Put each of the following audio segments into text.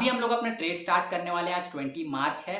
अभी हम लोग अपना ट्रेड स्टार्ट करने वाले हैं। आज 20 मार्च है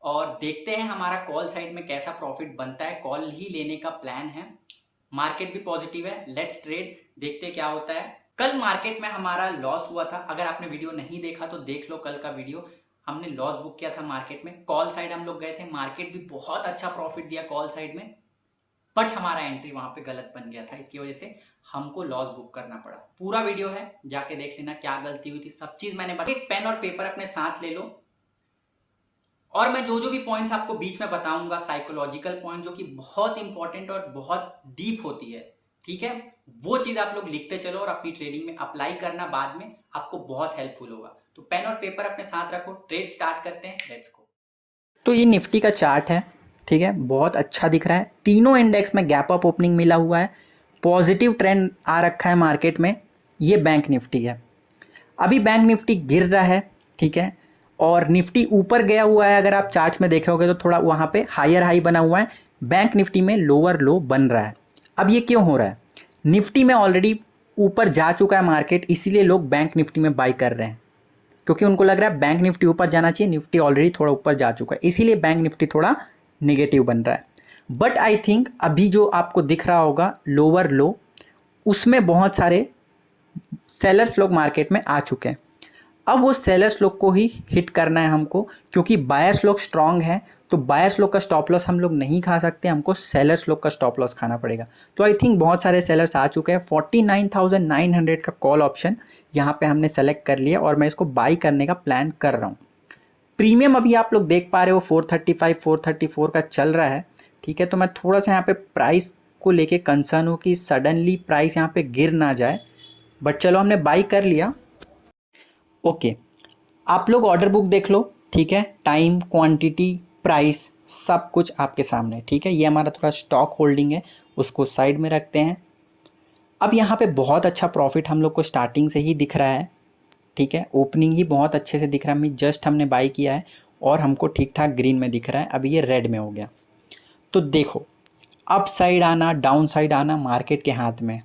और देखते हैं हमारा कॉल साइड में कैसा प्रॉफिट बनता है। कॉल ही लेने का प्लान है। मार्केट भी पॉजिटिव है। लेट्स ट्रेड, देखते हैं क्या होता है। कल मार्केट में हमारा लॉस हुआ था। अगर आपने वीडियो नहीं देखा तो देख लो कल का वीडियो। हमने लॉस बुक किया था मार्केट में। कॉल साइड हम लोग गए थे, मार्केट भी बहुत अच्छा प्रॉफिट दिया कॉल साइड में, बट हमारा एंट्री वहां पे गलत बन गया था। इसकी वजह से हमको लॉस बुक करना पड़ा। पूरा वीडियो है, जाके देख लेना क्या गलती हुई थी, सब चीज मैंने बताया। एक पेन और पेपर अपने साथ ले लो और मैं जो जो भी पॉइंट्स आपको बीच में बताऊंगा, साइकोलॉजिकल पॉइंट जो कि बहुत इंपॉर्टेंट और बहुत डीप होती है, ठीक है, वो चीज आप लोग लिखते चलो और अपनी ट्रेडिंग में अप्लाई करना। बाद में आपको बहुत हेल्पफुल होगा। तो पेन और पेपर अपने साथ रखो, ट्रेड स्टार्ट करते हैं। Let's go. तो ये निफ्टी का चार्ट है, ठीक है, बहुत अच्छा दिख रहा है। तीनों इंडेक्स में गैप अप ओपनिंग मिला हुआ है, पॉजिटिव ट्रेंड आ रखा है मार्केट में। ये बैंक निफ्टी है। अभी बैंक निफ्टी गिर रहा है, ठीक है, और निफ्टी ऊपर गया हुआ है। अगर आप चार्ट्स में देखे होगे तो थोड़ा वहाँ पे हायर हाई बना हुआ है। बैंक निफ्टी में लोअर लो बन रहा है। अब ये क्यों हो रहा है? निफ्टी में ऑलरेडी ऊपर जा चुका है मार्केट, इसीलिए लोग बैंक निफ्टी में बाई कर रहे हैं, क्योंकि उनको लग रहा है बैंक निफ्टी ऊपर जाना चाहिए। निफ्टी ऑलरेडी थोड़ा ऊपर जा चुका है, इसीलिए बैंक निफ्टी थोड़ा निगेटिव बन रहा है। बट आई थिंक अभी जो आपको दिख रहा होगा लोअर लो, उसमें बहुत सारे सेलर्स लोग मार्केट में आ चुके हैं। अब वो सेलर्स लोग को ही हिट करना है हमको, क्योंकि बायर्स लोग स्ट्रांग है। तो बायर्स लोग का स्टॉप लॉस हम लोग नहीं खा सकते, हमको सेलर्स लोग का स्टॉप लॉस खाना पड़ेगा। तो आई थिंक बहुत सारे सेलर्स आ चुके हैं। 49,900 का कॉल ऑप्शन यहाँ पे हमने सेलेक्ट कर लिया और मैं इसको बाई करने का प्लान कर रहा हूँ। प्रीमियम अभी आप लोग देख पा रहे हो 435 434 का चल रहा है, ठीक है। तो मैं थोड़ा सा यहाँ पे प्राइस को लेके कंसर्न हूँ कि सडनली प्राइस यहाँ पे गिर ना जाए, बट चलो हमने बाई कर लिया। ओके, आप लोग ऑर्डर बुक देख लो, ठीक है, टाइम, क्वांटिटी, प्राइस सब कुछ आपके सामने, ठीक है। ये हमारा थोड़ा स्टॉक होल्डिंग है, उसको साइड में रखते हैं। अब यहाँ पे बहुत अच्छा प्रॉफिट हम लोग को स्टार्टिंग से ही दिख रहा है, ठीक है। ओपनिंग ही बहुत अच्छे से दिख रहा है। जस्ट हमने बाई किया है और हमको ठीक ठाक ग्रीन में दिख रहा है। अभी ये रेड में हो गया। तो देखो, अप साइड आना, डाउन साइड आना मार्केट के हाथ में।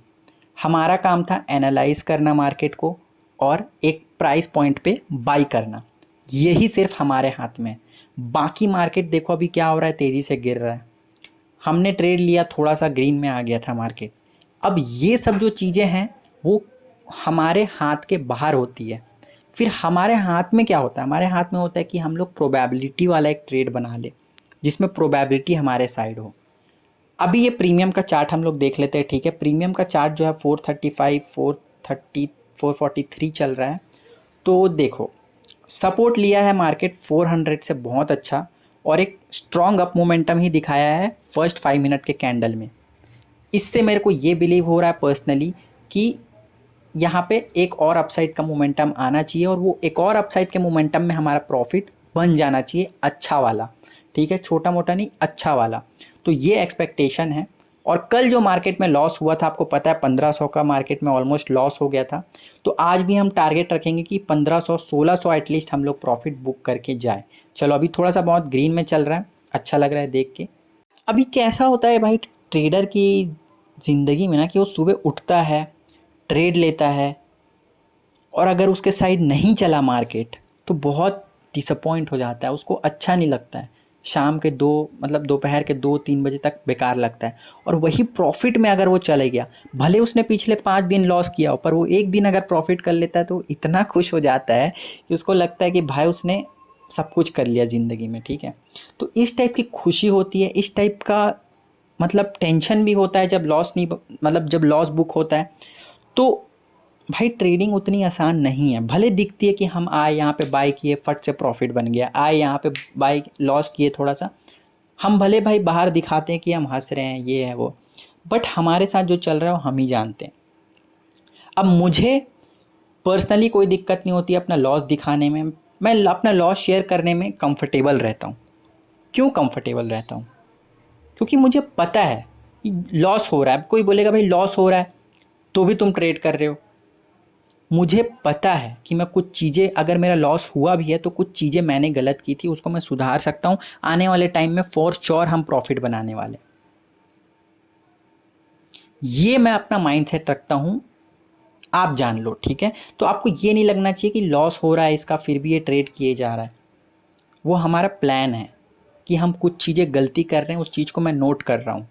हमारा काम था एनालाइज करना मार्केट को और एक प्राइस पॉइंट पे बाई करना। यही सिर्फ हमारे हाथ में। बाकी मार्केट देखो अभी क्या हो रहा है, तेज़ी से गिर रहा है। हमने ट्रेड लिया, थोड़ा सा ग्रीन में आ गया था मार्केट। अब ये सब जो चीज़ें हैं वो हमारे हाथ के बाहर होती है। फिर हमारे हाथ में क्या होता है? हमारे हाथ में होता है कि हम लोग प्रोबेबिलिटी वाला एक ट्रेड बना ले, जिसमें प्रोबेबिलिटी हमारे साइड हो। अभी ये प्रीमियम का चार्ट हम लोग देख लेते हैं, ठीक है। प्रीमियम का चार्ट जो है 435 430 443 चल रहा है। तो देखो, सपोर्ट लिया है मार्केट 400 से बहुत अच्छा, और एक स्ट्रॉन्ग अप मोमेंटम ही दिखाया है फर्स्ट 5 मिनट के कैंडल में। इससे मेरे को ये बिलीव हो रहा है पर्सनली कि यहाँ पे एक और अपसाइड का मोमेंटम आना चाहिए, और वो एक और अपसाइड के मोमेंटम में हमारा प्रॉफिट बन जाना चाहिए, अच्छा वाला, ठीक है, छोटा मोटा नहीं, अच्छा वाला। तो ये एक्सपेक्टेशन है। और कल जो मार्केट में लॉस हुआ था, आपको पता है 1500 का मार्केट में ऑलमोस्ट लॉस हो गया था। तो आज भी हम टारगेट रखेंगे कि 1500 1600 एटलीस्ट हम लोग प्रॉफिट बुक करके जाए। चलो, अभी थोड़ा सा बहुत ग्रीन में चल रहा है, अच्छा लग रहा है देख के। अभी कैसा होता है भाई ट्रेडर की ज़िंदगी में ना, कि वो सुबह उठता है, ट्रेड लेता है, और अगर उसके साइड नहीं चला मार्केट तो बहुत डिसअपॉइंट हो जाता है, उसको अच्छा नहीं लगता है। शाम के दोपहर के 2-3 बजे तक बेकार लगता है। और वही प्रॉफिट में अगर वो चले गया, भले उसने पिछले 5 दिन लॉस किया हो, पर वो एक दिन अगर प्रॉफिट कर लेता है तो इतना खुश हो जाता है कि उसको लगता है कि भाई उसने सब कुछ कर लिया ज़िंदगी में, ठीक है। तो इस टाइप की खुशी होती है, इस टाइप का टेंशन भी होता है जब लॉस नहीं, जब लॉस बुक होता है। तो भाई ट्रेडिंग उतनी आसान नहीं है। भले दिखती है कि हम आए यहाँ पे बाई किए, फट से प्रॉफिट बन गया, आए यहाँ पे बाई लॉस किए थोड़ा सा, हम भले भाई बाहर दिखाते हैं कि हम हंस रहे हैं, ये है वो, बट हमारे साथ जो चल रहा है वो हम ही जानते हैं। अब मुझे पर्सनली कोई दिक्कत नहीं होती अपना लॉस दिखाने में। मैं अपना लॉस शेयर करने में कंफर्टेबल रहता हूँ। क्यों कंफर्टेबल रहता हूँ? क्योंकि मुझे पता है कि लॉस हो रहा है। कोई बोलेगा भाई लॉस हो रहा है तो भी तुम ट्रेड कर रहे हो। मुझे पता है कि मैं कुछ चीज़ें, अगर मेरा लॉस हुआ भी है तो कुछ चीज़ें मैंने गलत की थी, उसको मैं सुधार सकता हूँ। आने वाले टाइम में फॉर श्योर हम प्रॉफिट बनाने वाले, ये मैं अपना माइंडसेट रखता हूँ। आप जान लो, ठीक है। तो आपको ये नहीं लगना चाहिए कि लॉस हो रहा है इसका फिर भी ये ट्रेड किए जा रहा है। वो हमारा प्लान है कि हम कुछ चीज़ें गलती कर रहे हैं, उस चीज़ को मैं नोट कर रहा हूँ।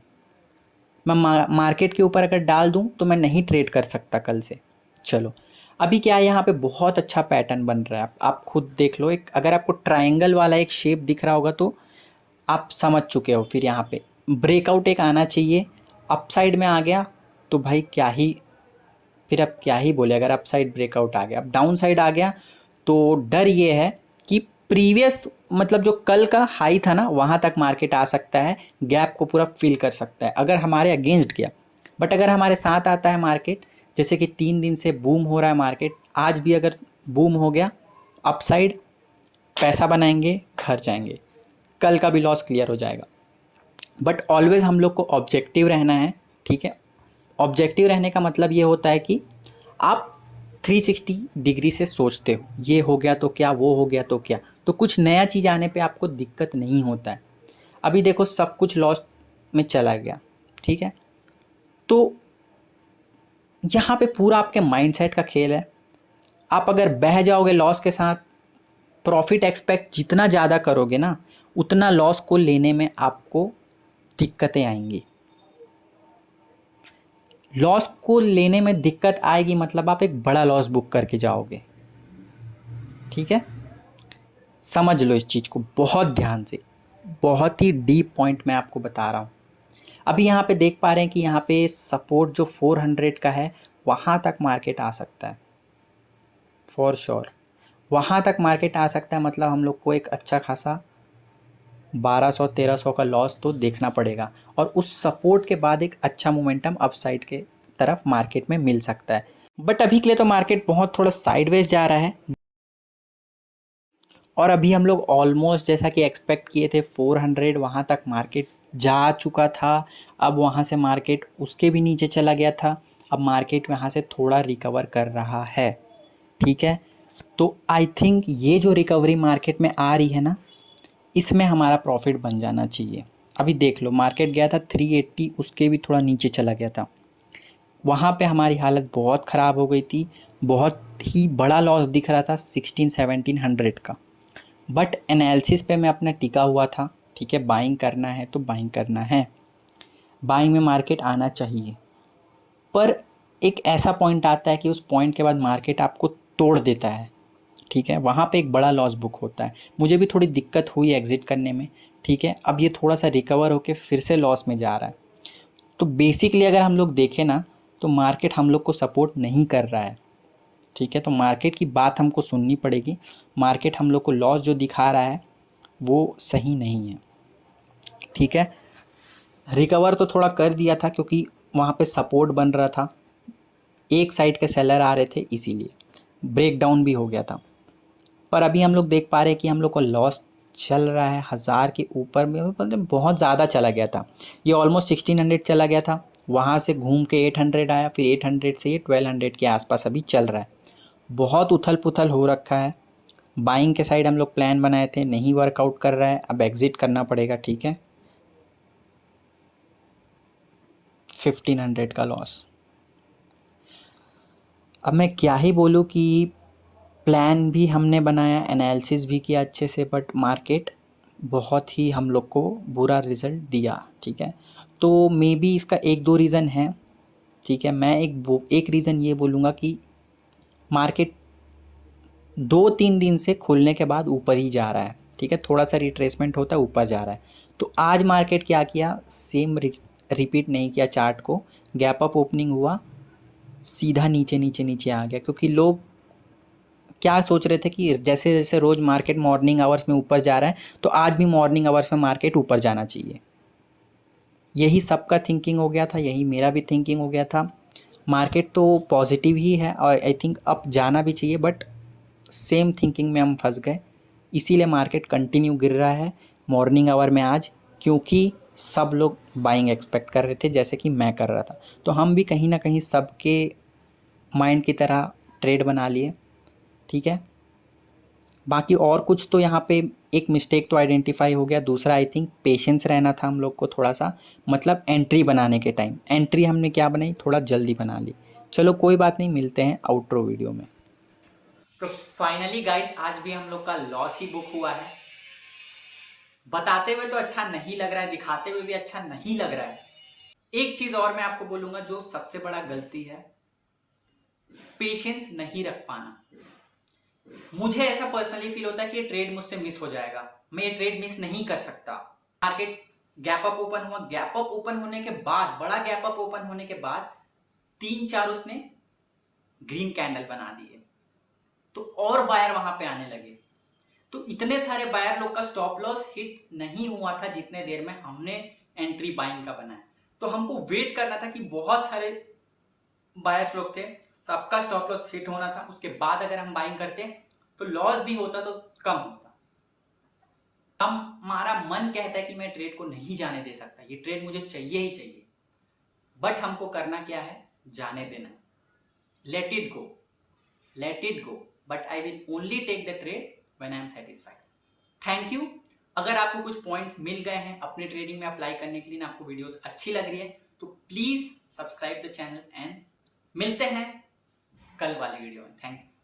मैं मार्केट के ऊपर अगर डाल दूँ तो मैं नहीं ट्रेड कर सकता कल से। चलो, अभी क्या है, यहाँ पे बहुत अच्छा पैटर्न बन रहा है। आप खुद देख लो, एक अगर आपको ट्रायंगल वाला एक शेप दिख रहा होगा तो आप समझ चुके हो। फिर यहाँ पे ब्रेकआउट एक आना चाहिए। अपसाइड में आ गया तो भाई क्या ही, फिर अब क्या ही बोले, अगर अपसाइड ब्रेकआउट आ गया। अब डाउन साइड आ गया तो डर ये है कि प्रीवियस मतलब जो कल का हाई था ना, वहाँ तक मार्केट आ सकता है, गैप को पूरा फिल कर सकता है अगर हमारे अगेंस्ट गया। बट अगर हमारे साथ आता है मार्केट, जैसे कि 3 दिन से बूम हो रहा है मार्केट, आज भी अगर बूम हो गया अपसाइड, पैसा बनाएंगे, घर जाएंगे, कल का भी लॉस क्लियर हो जाएगा। बट ऑलवेज हम लोग को ऑब्जेक्टिव रहना है, ठीक है। ऑब्जेक्टिव रहने का मतलब ये होता है कि आप 360 डिग्री से सोचते हो, ये हो गया तो क्या, वो हो गया तो क्या, तो कुछ नया चीज़ आने पे आपको दिक्कत नहीं होता है। अभी देखो सब कुछ लॉस में चला गया, ठीक है। तो यहाँ पे पूरा आपके माइंडसेट का खेल है। आप अगर बह जाओगे लॉस के साथ, प्रॉफिट एक्सपेक्ट जितना ज़्यादा करोगे ना, उतना लॉस को लेने में आपको दिक्कतें आएंगी। लॉस को लेने में दिक्कत आएगी मतलब आप एक बड़ा लॉस बुक करके जाओगे, ठीक है। समझ लो इस चीज़ को बहुत ध्यान से, बहुत ही डीप पॉइंट मैं आपको बता रहा हूँ। अभी यहाँ पे देख पा रहे हैं कि यहाँ पे सपोर्ट जो 400 का है, वहाँ तक मार्केट आ सकता है फॉर श्योर। वहाँ तक मार्केट आ सकता है मतलब हम लोग को एक अच्छा खासा 1200-1300 का लॉस तो देखना पड़ेगा, और उस सपोर्ट के बाद एक अच्छा मोमेंटम अपसाइड के तरफ मार्केट में मिल सकता है। बट अभी के लिए तो मार्केट बहुत थोड़ा साइडवेज जा रहा है, और अभी हम लोग ऑलमोस्ट जैसा कि एक्सपेक्ट किए थे 400 वहाँ तक मार्केट जा चुका था। अब वहाँ से मार्केट उसके भी नीचे चला गया था, अब मार्केट वहाँ से थोड़ा रिकवर कर रहा है, ठीक है। तो आई थिंक ये जो रिकवरी मार्केट में आ रही है ना, इसमें हमारा प्रॉफिट बन जाना चाहिए। अभी देख लो मार्केट गया था 380, उसके भी थोड़ा नीचे चला गया था, वहाँ पे हमारी हालत बहुत ख़राब हो गई थी। बहुत ही बड़ा लॉस दिख रहा था 16-1700 का। बट एनालिसिस पे मैं अपना टिका हुआ था, ठीक है। बाइंग करना है तो बाइंग करना है, बाइंग में मार्केट आना चाहिए। पर एक ऐसा पॉइंट आता है कि उस पॉइंट के बाद मार्केट आपको तोड़ देता है, ठीक है। वहाँ पे एक बड़ा लॉस बुक होता है। मुझे भी थोड़ी दिक्कत हुई एग्ज़िट करने में, ठीक है। अब ये थोड़ा सा रिकवर होके फिर से लॉस में जा रहा है। तो बेसिकली अगर हम लोग देखें ना, तो मार्केट हम लोग को सपोर्ट नहीं कर रहा है, ठीक है। तो मार्केट की बात हमको सुननी पड़ेगी। मार्केट हम लोग को लॉस जो दिखा रहा है वो सही नहीं है, ठीक है। रिकवर तो थोड़ा कर दिया था क्योंकि वहाँ पे सपोर्ट बन रहा था, एक साइड के सेलर आ रहे थे, इसीलिए ब्रेक डाउन भी हो गया था। पर अभी हम लोग देख पा रहे हैं कि हम लोग को लॉस चल रहा है 1000 के ऊपर में, मतलब बहुत ज़्यादा चला गया था। ये ऑलमोस्ट 1600 चला गया था, वहाँ से घूम के 800 आया, फिर 800 से ये 1200 के आसपास अभी चल रहा है। बहुत उथल पुथल हो रखा है। बाइंग के साइड हम लोग प्लान बनाए थे, नहीं वर्कआउट कर रहा है, अब एग्ज़िट करना पड़ेगा, ठीक है। 1500 का लॉस। अब मैं क्या ही बोलूँ कि प्लान भी हमने बनाया, एनालिसिस भी किया अच्छे से, बट मार्केट बहुत ही हम लोग को बुरा रिज़ल्ट दिया, ठीक है। तो मे बी इसका 1-2 रीज़न है, ठीक है। मैं एक रीज़न ये बोलूँगा कि मार्केट 2-3 दिन से खुलने के बाद ऊपर ही जा रहा है, ठीक है। थोड़ा सा रिट्रेसमेंट होता है, ऊपर जा रहा है। तो आज मार्केट क्या किया, सेम रिपीट नहीं किया चार्ट को, गैप अप ओपनिंग हुआ, सीधा नीचे नीचे नीचे आ गया। क्योंकि लोग क्या सोच रहे थे कि जैसे जैसे रोज़ मार्केट मॉर्निंग आवर्स में ऊपर जा रहा है, तो आज भी मॉर्निंग आवर्स में मार्केट ऊपर जाना चाहिए। यही सबका थिंकिंग हो गया था, यही मेरा भी थिंकिंग हो गया था। मार्केट तो पॉजिटिव ही है और आई थिंक अप जाना भी चाहिए, बट सेम थिंकिंग में हम फंस गए, इसीलिए मार्केट कंटिन्यू गिर रहा है मॉर्निंग आवर में आज। क्योंकि सब लोग बाइंग एक्सपेक्ट कर रहे थे, जैसे कि मैं कर रहा था, तो हम भी कहीं ना कहीं सबके माइंड की तरह ट्रेड बना लिए, ठीक है। बाकी और कुछ तो यहाँ पे एक मिस्टेक तो आइडेंटिफाई हो गया। दूसरा आई थिंक पेशेंस रहना था हम लोग को थोड़ा सा, मतलब एंट्री बनाने के टाइम। एंट्री हमने क्या बनाई, थोड़ा जल्दी बना ली। चलो कोई बात नहीं, मिलते हैं आउटरो वीडियो में। तो फाइनली गाइस आज भी हम लोग का लॉस ही बुक हुआ है। बताते हुए तो अच्छा नहीं लग रहा है, दिखाते हुए भी अच्छा नहीं लग रहा है। एक चीज और मैं आपको बोलूंगा जो सबसे बड़ा गलती है, पेशेंस नहीं रख पाना। मुझे ऐसा पर्सनली फील होता है कि ये ट्रेड मुझसे मिस हो जाएगा, मैं ये ट्रेड मिस नहीं कर सकता। मार्केट गैप अप ओपन हुआ, गैप अप ओपन होने के बाद, बड़ा गैप अप ओपन होने के बाद 3-4 उसने ग्रीन कैंडल बना दिए, तो और बायर वहां पे आने लगे। तो इतने सारे बायर लोग का स्टॉप लॉस हिट नहीं हुआ था जितने देर में हमने एंट्री बाइंग का बनाया। तो हमको वेट करना था कि बहुत सारे बायर्स लोग थे, सबका स्टॉप लॉस हिट होना था, उसके बाद अगर हम बाइंग करते तो लॉस भी होता तो कम होता। हमारा मन कहता है कि मैं ट्रेड को नहीं जाने दे सकता, ये ट्रेड मुझे चाहिए ही चाहिए, बट हमको करना क्या है, जाने देना। Let it go, let it go, but I will only take the trade when I am satisfied. Thank you. अगर आपको कुछ पॉइंट्स मिल गए हैं अपने ट्रेडिंग में अप्लाई करने के लिए ना, आपको वीडियोस अच्छी लग रही है तो please subscribe the channel and मिलते हैं कल वाली वीडियो में। Thank you.